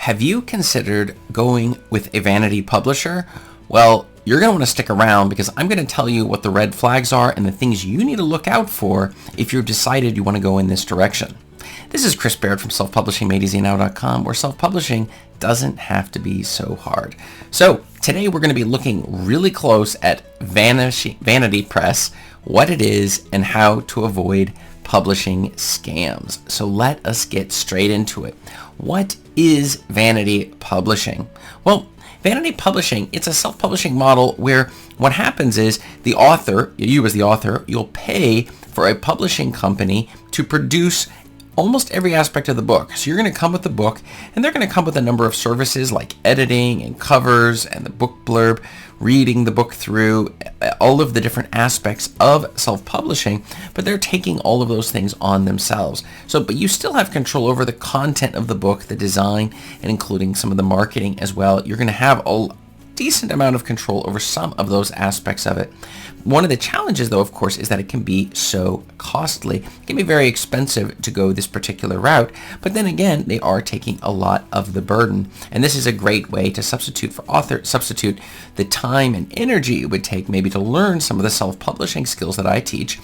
Have you considered going with a vanity publisher? Well, you're going to want to stick around because I'm going to tell you what the red flags are and the things you need to look out for if you've decided you want to go in this direction. This is Chris Baird from selfpublishingmadeeasynow.com, where self-publishing doesn't have to be so hard. So today we're going to be looking really close at Vanity Press, what it is, and how to avoid publishing scams. So let us get straight into it. What is vanity publishing? Well, vanity publishing, it's a self-publishing model where what happens is the author, you as the author, you'll pay for a publishing company to produce almost every aspect of the book. So you're going to come with the book, and they're going to come with a number of services like editing and covers and the book blurb, reading the book through, all of the different aspects of self-publishing, but they're taking all of those things on themselves. But you still have control over the content of the book, the design, and including some of the marketing as well. You're going to have a decent amount of control over some of those aspects of it. One of the challenges, though, of course, is that it can be so costly. It can be very expensive to go this particular route, but then again, they are taking a lot of the burden. And this is a great way to substitute the time and energy it would take maybe to learn some of the self-publishing skills that I teach,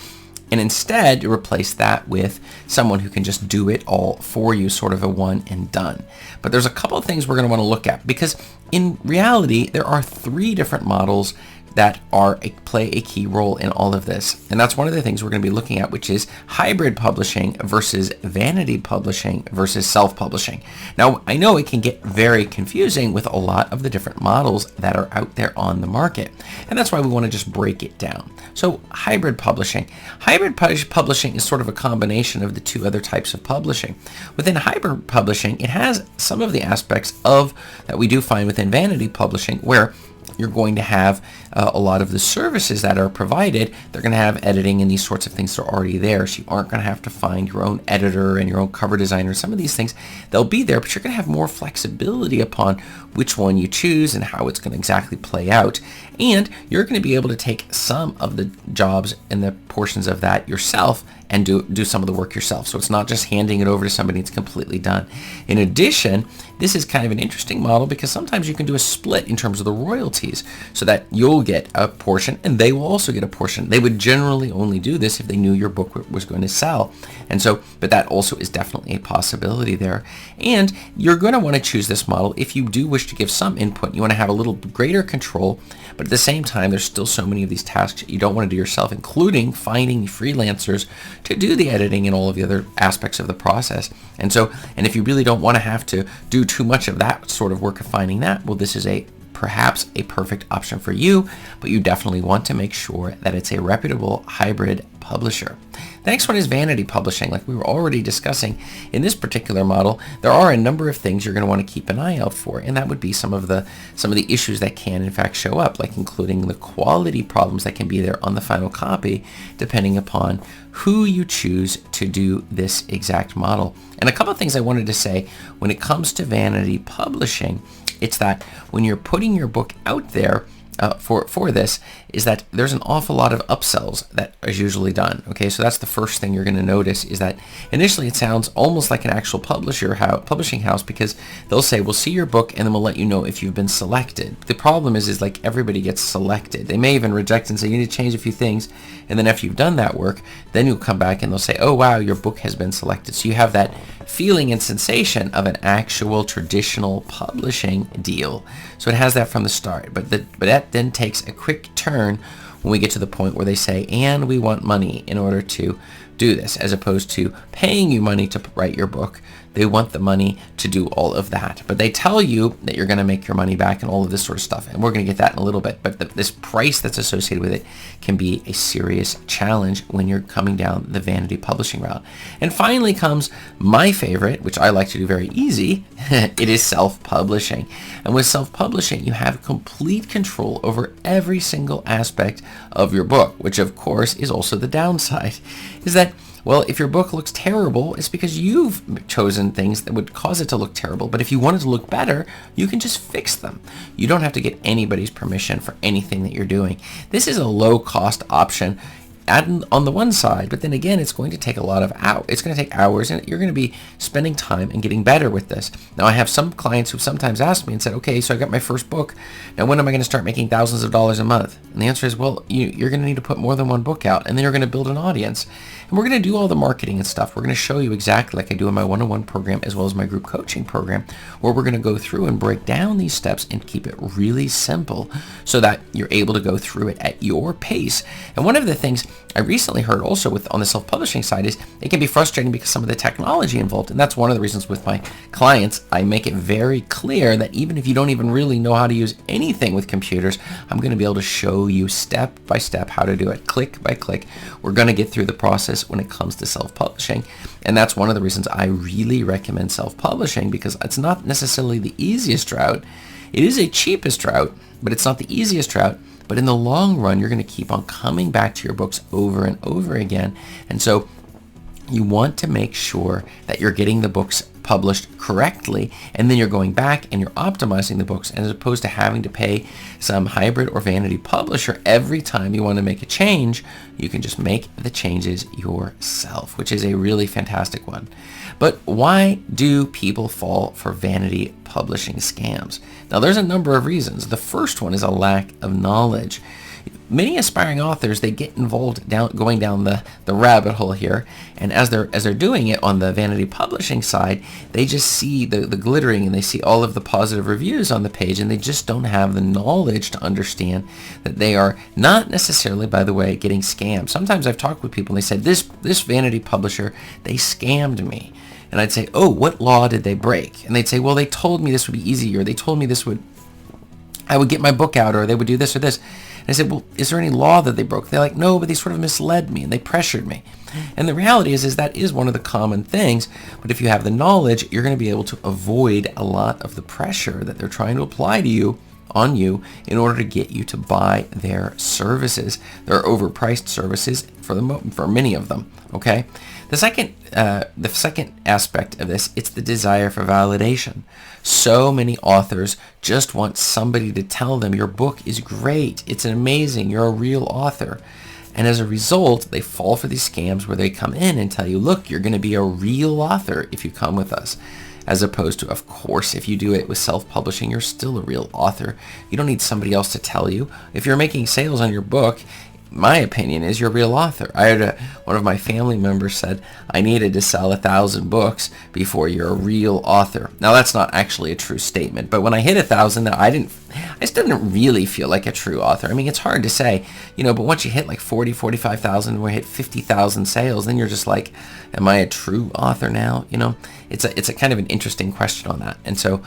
and instead replace that with someone who can just do it all for you, sort of a one and done. But there's a couple of things we're going to want to look at, because in reality, there are three different models that play a key role in all of this. And that's one of the things we're going to be looking at, which is hybrid publishing versus vanity publishing versus self-publishing. Now, I know it can get very confusing with a lot of the different models that are out there on the market. And that's why we want to just break it down. So hybrid publishing. Hybrid publishing is sort of a combination of the two other types of publishing. Within hybrid publishing, it has some of the aspects of that we do find within vanity publishing, where you're going to have a lot of the services that are provided. They're going to have editing and these sorts of things that are already there. So you aren't going to have to find your own editor and your own cover designer. Some of these things, they'll be there, but you're going to have more flexibility upon which one you choose and how it's going to exactly play out. And you're going to be able to take some of the jobs and the portions of that yourself and do some of the work yourself. So it's not just handing it over to somebody, it's completely done. In addition, this is kind of an interesting model because sometimes you can do a split in terms of the royalties, so that you'll get a portion and they will also get a portion. They would generally only do this if they knew your book was going to sell. But that also is definitely a possibility there. And you're going to want to choose this model if you do wish to give some input. You want to have a little greater control, but at the same time, there's still so many of these tasks that you don't want to do yourself, including finding freelancers to do the editing and all of the other aspects of the process. And if you really don't want to have to do too much of that sort of work of finding that, well, this is perhaps a perfect option for you, but you definitely want to make sure that it's a reputable hybrid publisher. The next one is vanity publishing. Like we were already discussing in this particular model, there are a number of things you're going to want to keep an eye out for, and that would be some of the issues that can in fact show up, like including the quality problems that can be there on the final copy, depending upon who you choose to do this exact model. And a couple of things I wanted to say when it comes to vanity publishing, it's that when you're putting your book out there for this, is that there's an awful lot of upsells that is usually done. Okay, so that's the first thing you're going to notice, is that initially it sounds almost like an actual publishing house, because they'll say, we'll see your book and then we'll let you know if you've been selected. The problem is like everybody gets selected. They may even reject and say you need to change a few things, and then after you've done that work, then you'll come back and they'll say, oh wow, your book has been selected. So you have that feeling and sensation of an actual traditional publishing deal. So it has that from the start, but that then takes a quick turn when we get to the point where they say, and we want money in order to do this, as opposed to paying you money to write your book. They want the money to do all of that. But they tell you that you're going to make your money back and all of this sort of stuff. And we're going to get that in a little bit. But this price that's associated with it can be a serious challenge when you're coming down the vanity publishing route. And finally comes my favorite, which I like to do very easy. It is self-publishing. And with self-publishing, you have complete control over every single aspect of your book, which of course is also the downside, is that, well, if your book looks terrible, it's because you've chosen things that would cause it to look terrible. But if you want it to look better, you can just fix them. You don't have to get anybody's permission for anything that you're doing. This is a low-cost option on the one side, but then again, it's going to take a lot of hours. It's going to take hours, and you're going to be spending time and getting better with this. Now, I have some clients who sometimes ask me and said, okay, so I got my first book. Now, when am I going to start making thousands of dollars a month? And the answer is, well, you're going to need to put more than one book out, and then you're going to build an audience. And we're going to do all the marketing and stuff. We're going to show you exactly like I do in my one-on-one program as well as my group coaching program, where we're going to go through and break down these steps and keep it really simple so that you're able to go through it at your pace. And one of the things I recently heard also on the self-publishing side is it can be frustrating because some of the technology involved, and that's one of the reasons with my clients, I make it very clear that even if you don't even really know how to use anything with computers, I'm going to be able to show you step by step how to do it, click by click. We're going to get through the process when it comes to self-publishing, and that's one of the reasons I really recommend self-publishing, because it's not necessarily the easiest route. It is a cheapest route, but it's not the easiest route. But in the long run, you're going to keep on coming back to your books over and over again. And so you want to make sure that you're getting the books published correctly, and then you're going back and you're optimizing the books, as opposed to having to pay some hybrid or vanity publisher every time you want to make a change. You can just make the changes yourself, which is a really fantastic one. But why do people fall for vanity publishing scams? Now, there's a number of reasons. The first one is a lack of knowledge. Many aspiring authors, they get involved going down the rabbit hole here, and as they're doing it on the vanity publishing side, they just see the glittering, and they see all of the positive reviews on the page, and they just don't have the knowledge to understand that they are not necessarily, by the way, getting scammed. Sometimes I've talked with people and they said, this vanity publisher, they scammed me. And I'd say, oh, what law did they break? And they'd say, well, they told me this would be easy, or they told me I would get my book out, or they would do this or this. And I said, well, is there any law that they broke? They're like, no, but they sort of misled me and they pressured me. And the reality is that is one of the common things. But if you have the knowledge, you're going to be able to avoid a lot of the pressure that they're trying to apply to you, on you, in order to get you to buy their services. They're overpriced services for many of them. Okay. The second aspect of this, it's the desire for validation. So many authors just want somebody to tell them your book is great, it's amazing, you're a real author. And as a result, they fall for these scams where they come in and tell you, look, you're going to be a real author if you come with us. As opposed to, of course, if you do it with self-publishing, you're still a real author. You don't need somebody else to tell you. If you're making sales on your book, my opinion is you're a real author. I heard one of my family members said, I needed to sell 1,000 books before you're a real author. Now, that's not actually a true statement, but when I hit 1,000, I still didn't really feel like a true author. I mean, it's hard to say, but once you hit like 40, 45,000, or hit 50,000 sales, then you're just like, am I a true author now? It's a kind of an interesting question on that. And so,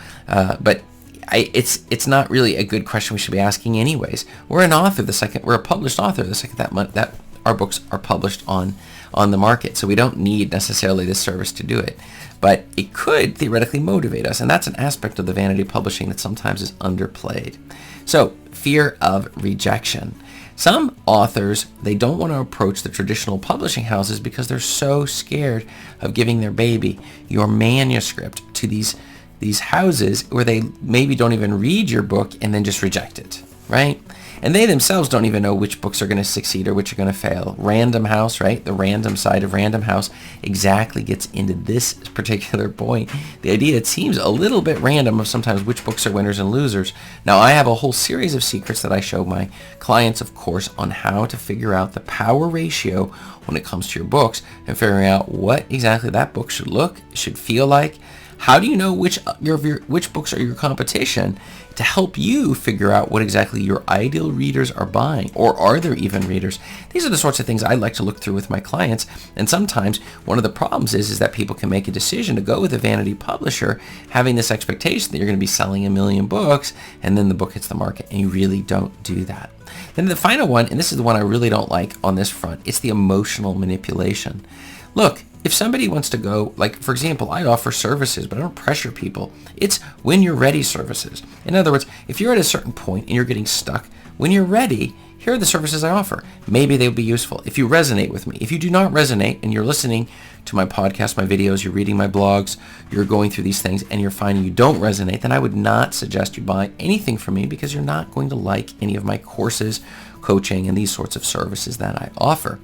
it's not really a good question we should be asking anyways. We're a published author the second that our books are published on the market. So we don't need necessarily this service to do it. But it could theoretically motivate us, and that's an aspect of the vanity publishing that sometimes is underplayed. So, fear of rejection. Some authors, they don't want to approach the traditional publishing houses because they're so scared of giving their baby, your manuscript, to these houses where they maybe don't even read your book and then just reject it, right? And they themselves don't even know which books are going to succeed or which are going to fail. Random House, right? The random side of Random House exactly gets into this particular point. The idea, it seems a little bit random of sometimes which books are winners and losers. Now, I have a whole series of secrets that I show my clients, of course, on how to figure out the power ratio when it comes to your books and figuring out what exactly that book should feel like. How do you know which books are your competition, to help you figure out what exactly your ideal readers are buying, or are there even readers? These are the sorts of things I like to look through with my clients, and sometimes one of the problems is that people can make a decision to go with a vanity publisher having this expectation that you're going to be selling 1 million books, and then the book hits the market, and you really don't do that. Then the final one, and this is the one I really don't like on this front, it's the emotional manipulation. Look, if somebody wants to go, like, for example, I offer services, but I don't pressure people. It's when you're ready services. In other words, if you're at a certain point and you're getting stuck, when you're ready, here are the services I offer. Maybe they'll be useful if you resonate with me. If you do not resonate and you're listening to my podcast, my videos, you're reading my blogs, you're going through these things, and you're finding you don't resonate, then I would not suggest you buy anything from me, because you're not going to like any of my courses, coaching, and these sorts of services that I offer.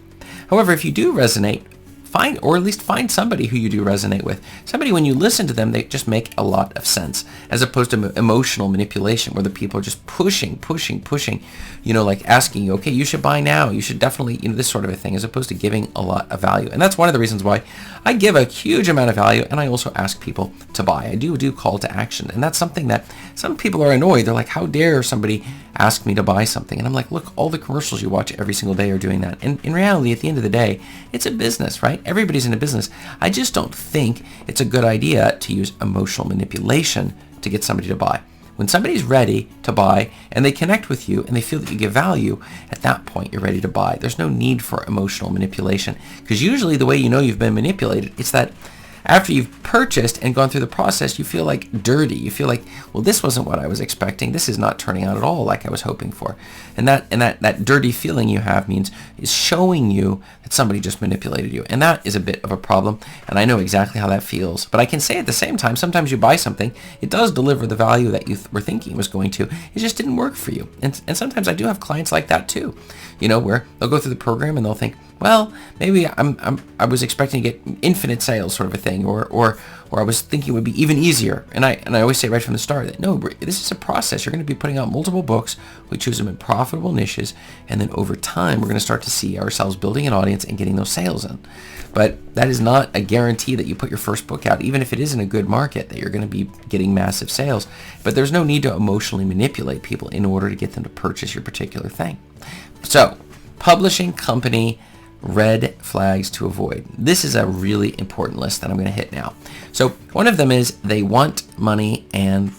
However, if you do resonate, or at least find somebody who you do resonate with. Somebody, when you listen to them, they just make a lot of sense, as opposed to emotional manipulation, where the people are just pushing, like asking you, okay, you should buy now, you should definitely, this sort of a thing, as opposed to giving a lot of value. And that's one of the reasons why I give a huge amount of value, and I also ask people to buy. I do call to action, and that's something that some people are annoyed. They're like, how dare somebody ask me to buy something? And I'm like, look, all the commercials you watch every single day are doing that. And in reality, at the end of the day, it's a business, right? Everybody's in a business. I just don't think it's a good idea to use emotional manipulation to get somebody to buy. When somebody's ready to buy and they connect with you and they feel that you give value, at that point you're ready to buy. There's no need for emotional manipulation, because usually the way you know you've been manipulated, it's that after you've purchased and gone through the process, you feel like dirty. You feel like, well, this wasn't what I was expecting. This is not turning out at all like I was hoping for. And that dirty feeling you have is showing you that somebody just manipulated you. And that is a bit of a problem. And I know exactly how that feels. But I can say at the same time, sometimes you buy something, it does deliver the value that you were thinking it was going to. It just didn't work for you. And sometimes I do have clients like that too, where they'll go through the program and they'll think, well, maybe I was expecting to get infinite sales, sort of a thing, or I was thinking it would be even easier. And I always say right from the start that no, this is a process. You're going to be putting out multiple books. We choose them in profitable niches, and then over time we're going to start to see ourselves building an audience and getting those sales in. But that is not a guarantee that you put your first book out, even if it is in a good market, that you're going to be getting massive sales. But there's no need to emotionally manipulate people in order to get them to purchase your particular thing. So, publishing company red flags to avoid. This is a really important list that I'm going to hit now. So one of them is they want money and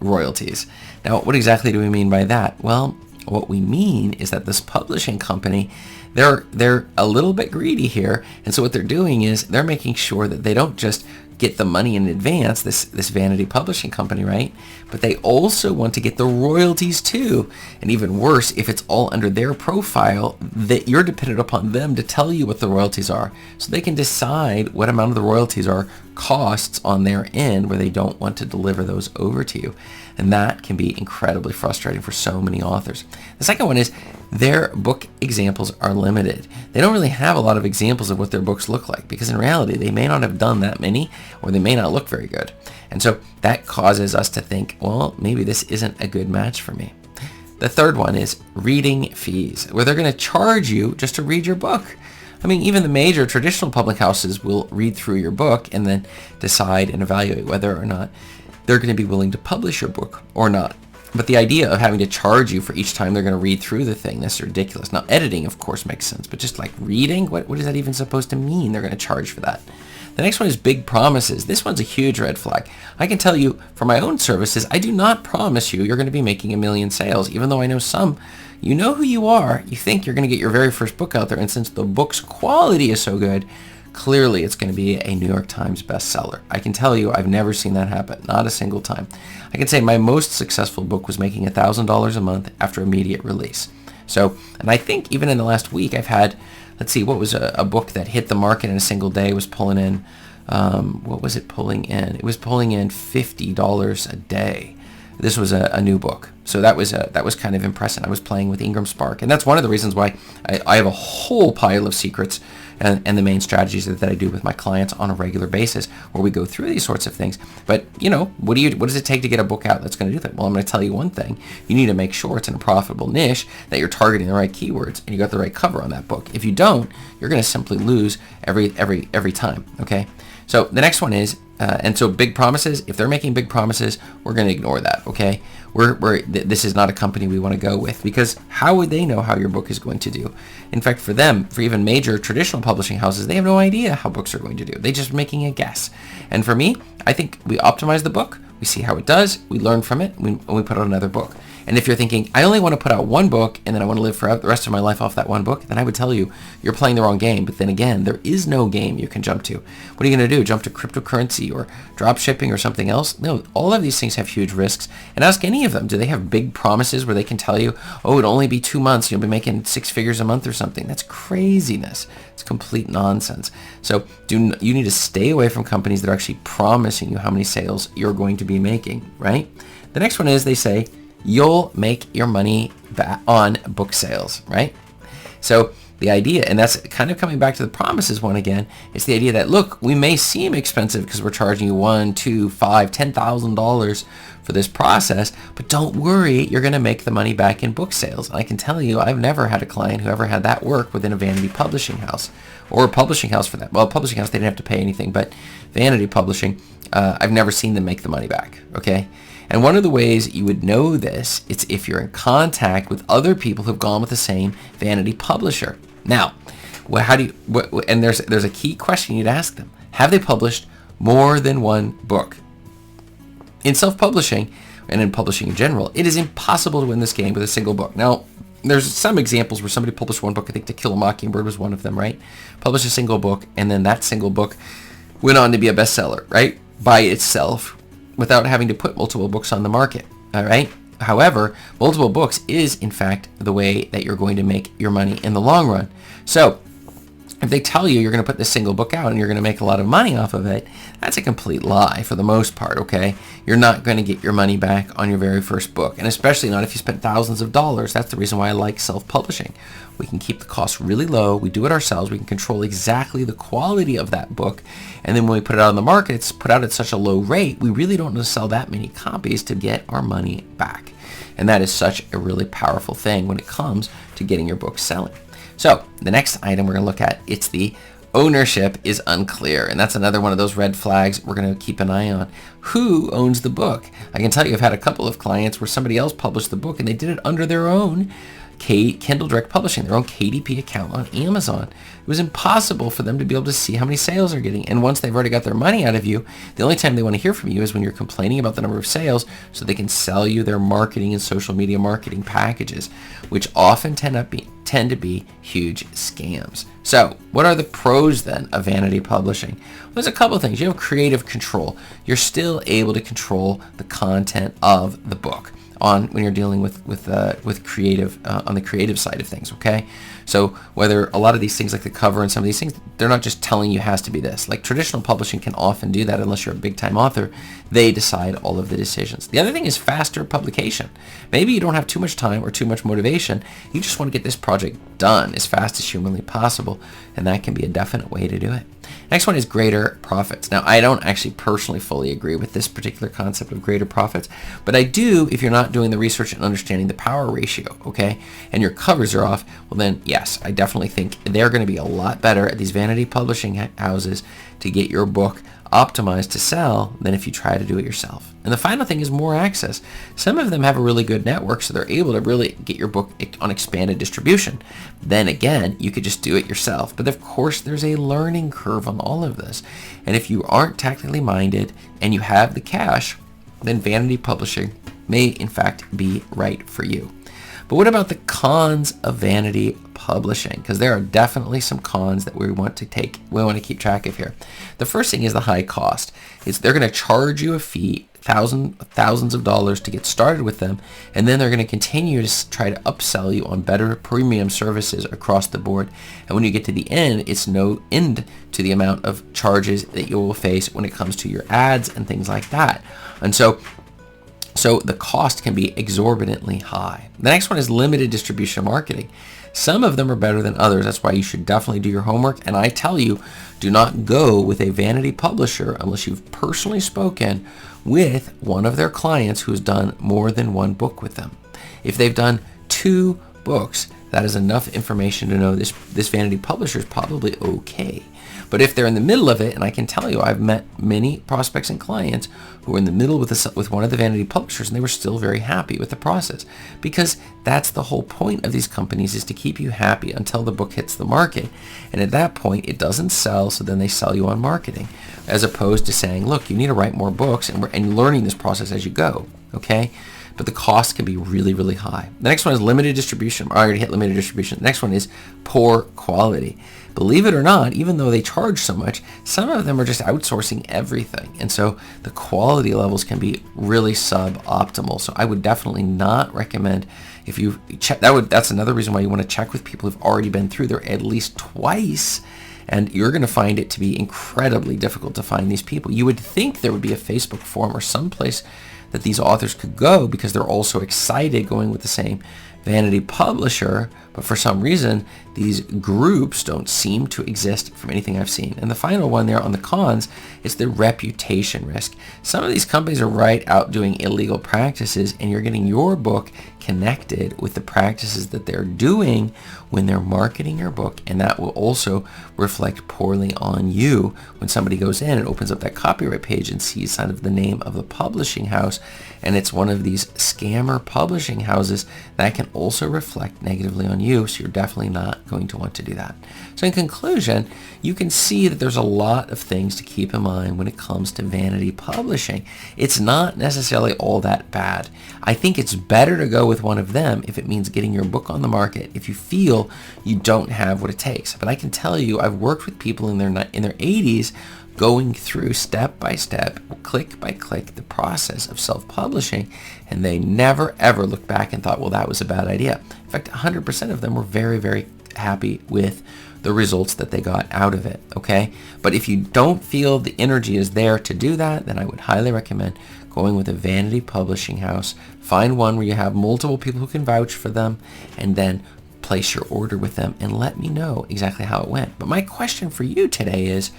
royalties. Now, what exactly do we mean by that? Well, what we mean is that this publishing company, they're a little bit greedy here, and so what they're doing is they're making sure that they don't just get the money in advance, this Vanity publishing company, right? But they also want to get the royalties too. And even worse, if it's all under their profile, that you're dependent upon them to tell you what the royalties are. So they can decide what amount of the royalties are costs on their end, where they don't want to deliver those over to you. And that can be incredibly frustrating for so many authors. The second one is their book examples are limited. They don't really have a lot of examples of what their books look like, because in reality, they may not have done that many, or they may not look very good. And so that causes us to think, well, maybe this isn't a good match for me. The third one is reading fees, where they're going to charge you just to read your book. I mean, even the major traditional public houses will read through your book and then decide and evaluate whether or not they're going to be willing to publish your book or not. But the idea of having to charge you for each time they're going to read through the thing, that's ridiculous. Now, editing, of course, makes sense, but just like reading, what is that even supposed to mean? They're going to charge for that. The next one is big promises. This one's a huge red flag. I can tell you for my own services, I do not promise you're going to be making 1 million sales, even though I know some. You know who you are. You think you're going to get your very first book out there, and since the book's quality is so good, clearly it's going to be a New York Times bestseller. I can tell you I've never seen that happen, not a single time. I can say my most successful book was making $1,000 a month after immediate release. So, and I think even in the last week I've had, let's see, what was a book that hit the market in a single day, was pulling in, what was it pulling in? It was pulling in $50 a day. This was a new book. So that was kind of impressive. I was playing with Ingram Spark. And that's one of the reasons why I have a whole pile of secrets and the main strategies that I do with my clients on a regular basis, where we go through these sorts of things. But, what does it take to get a book out that's going to do that? Well, I'm going to tell you one thing. You need to make sure it's in a profitable niche, that you're targeting the right keywords, and you got the right cover on that book. If you don't, you're going to simply lose every time, okay? So the next one is, and so big promises, if they're making big promises, we're going to ignore that, okay? This is not a company we want to go with, because how would they know how your book is going to do? In fact, for them, for even major traditional publishing houses, they have no idea how books are going to do. They're just making a guess. And for me, I think we optimize the book, we see how it does, we learn from it, and we put out another book. And if you're thinking, I only want to put out one book and then I want to live forever, the rest of my life off that one book, then I would tell you, you're playing the wrong game. But then again, there is no game you can jump to. What are you going to do? Jump to cryptocurrency or drop shipping or something else? No, all of these things have huge risks. And ask any of them, do they have big promises where they can tell you, oh, it'll only be 2 months, you'll be making 6 figures a month or something? That's craziness. It's complete nonsense. So you need to stay away from companies that are actually promising you how many sales you're going to be making, right? The next one is they say, you'll make your money back on book sales, right? So the idea, and that's kind of coming back to the promises one again, it's the idea that, look, we may seem expensive because we're charging you $1, $2, $5, $10,000 for this process, but don't worry, you're going to make the money back in book sales. And I can tell you, I've never had a client who ever had that work within a vanity publishing house, or a publishing house for that. Well, a publishing house, they didn't have to pay anything, but vanity publishing, I've never seen them make the money back, okay? And one of the ways you would know this is if you're in contact with other people who've gone with the same vanity publisher. Now, how do you, and there's a key question you'd ask them. Have they published more than one book? In self-publishing, and in publishing in general, it is impossible to win this game with a single book. Now, there's some examples where somebody published one book. I think To Kill a Mockingbird was one of them, right? Published a single book, and then that single book went on to be a bestseller, right? By itself, without having to put multiple books on the market, all right? However, multiple books is, in fact, the way that you're going to make your money in the long run. So, if they tell you you're going to put this single book out and you're going to make a lot of money off of it, that's a complete lie for the most part, okay? You're not going to get your money back on your very first book, and especially not if you spent thousands of dollars. That's the reason why I like self-publishing. We can keep the costs really low. We do it ourselves. We can control exactly the quality of that book, and then when we put it out on the market, it's put out at such a low rate, we really don't need to sell that many copies to get our money back. And that is such a really powerful thing when it comes to getting your book selling. So the next item we're going to look at, it's the ownership is unclear. And that's another one of those red flags we're going to keep an eye on. Who owns the book? I can tell you I've had a couple of clients where somebody else published the book and they did it under their own Kindle Direct Publishing, their own KDP account on Amazon. It was impossible for them to be able to see how many sales they're getting. And once they've already got their money out of you, the only time they want to hear from you is when you're complaining about the number of sales so they can sell you their marketing and social media marketing packages, which often tend to be huge scams. So what are the pros then of vanity publishing? Well, there's a couple of things. You have creative control. You're still able to control the content of the book when you're dealing with creative on the creative side of things, okay? So whether a lot of these things like the cover and some of these things, they're not just telling you has to be this. Like traditional publishing can often do that unless you're a big time author. They decide all of the decisions. The other thing is faster publication. Maybe you don't have too much time or too much motivation. You just want to get this project done as fast as humanly possible, and that can be a definite way to do it. Next one is greater profits. Now, I don't actually personally fully agree with this particular concept of greater profits, but I do if you're not doing the research and understanding the power ratio, okay, and your covers are off, well then, yes, I definitely think they're going to be a lot better at these vanity publishing houses to get your book optimized to sell than if you try to do it yourself. And the final thing is more access. Some of them have a really good network, so they're able to really get your book on expanded distribution. Then again, you could just do it yourself. But of course, there's a learning curve on all of this. And if you aren't technically minded and you have the cash, then vanity publishing may in fact be right for you. But what about the cons of vanity publishing? Because there are definitely some cons that we want to keep track of here. The first thing is the high cost. They're going to charge you a fee, thousands of dollars to get started with them, and then they're going to continue to try to upsell you on better premium services across the board. And when you get to the end, it's no end to the amount of charges that you will face when it comes to your ads and things like that. And so the cost can be exorbitantly high. The next one is limited distribution marketing. Some of them are better than others. That's why you should definitely do your homework. And I tell you, do not go with a vanity publisher unless you've personally spoken with one of their clients who's done more than one book with them. If they've done 2 books, that is enough information to know this vanity publisher is probably okay. But if they're in the middle of it, and I can tell you, I've met many prospects and clients who were in the middle with one of the vanity publishers, and they were still very happy with the process, because that's the whole point of these companies, is to keep you happy until the book hits the market. And at that point, it doesn't sell, so then they sell you on marketing, as opposed to saying, look, you need to write more books, and learning this process as you go, okay? But the cost can be really, really high. The next one is limited distribution. I already hit limited distribution. The next one is poor quality. Believe it or not, even though they charge so much, some of them are just outsourcing everything. And so the quality levels can be really suboptimal. So I would definitely not recommend, if you check, that's another reason why you want to check with people who've already been through there at least twice. And you're going to find it to be incredibly difficult to find these people. You would think there would be a Facebook forum or someplace that these authors could go because they're all so excited going with the same vanity publisher, But for some reason, these groups don't seem to exist from anything I've seen. And the final one there on the cons is the reputation risk. Some of these companies are right out doing illegal practices, and you're getting your book connected with the practices that they're doing when they're marketing your book, and that will also reflect poorly on you when somebody goes in and opens up that copyright page and sees kind of the name of the publishing house, and it's one of these scammer publishing houses. That can also reflect negatively on you, so you're definitely not going to want to do that. So in conclusion, you can see that there's a lot of things to keep in mind when it comes to vanity publishing. It's not necessarily all that bad. I think it's better to go with one of them if it means getting your book on the market if you feel you don't have what it takes. But I can tell you, I've worked with people in their 80s going through step by step, click by click, the process of self-publishing, and they never ever looked back and thought, well, that was a bad idea. In fact, 100% of them were very, very happy with the results that they got out of it, okay? But if you don't feel the energy is there to do that, then I would highly recommend going with a vanity publishing house. Find one where you have multiple people who can vouch for them, and then place your order with them and let me know exactly how it went. But my question for you today is,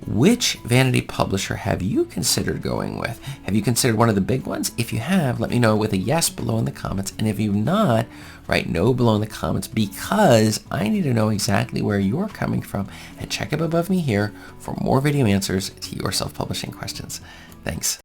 which vanity publisher have you considered going with? Have you considered one of the big ones? If you have, let me know with a yes below in the comments. And if you've not, write no below in the comments, because I need to know exactly where you're coming from. And check up above me here for more video answers to your self-publishing questions. Thanks.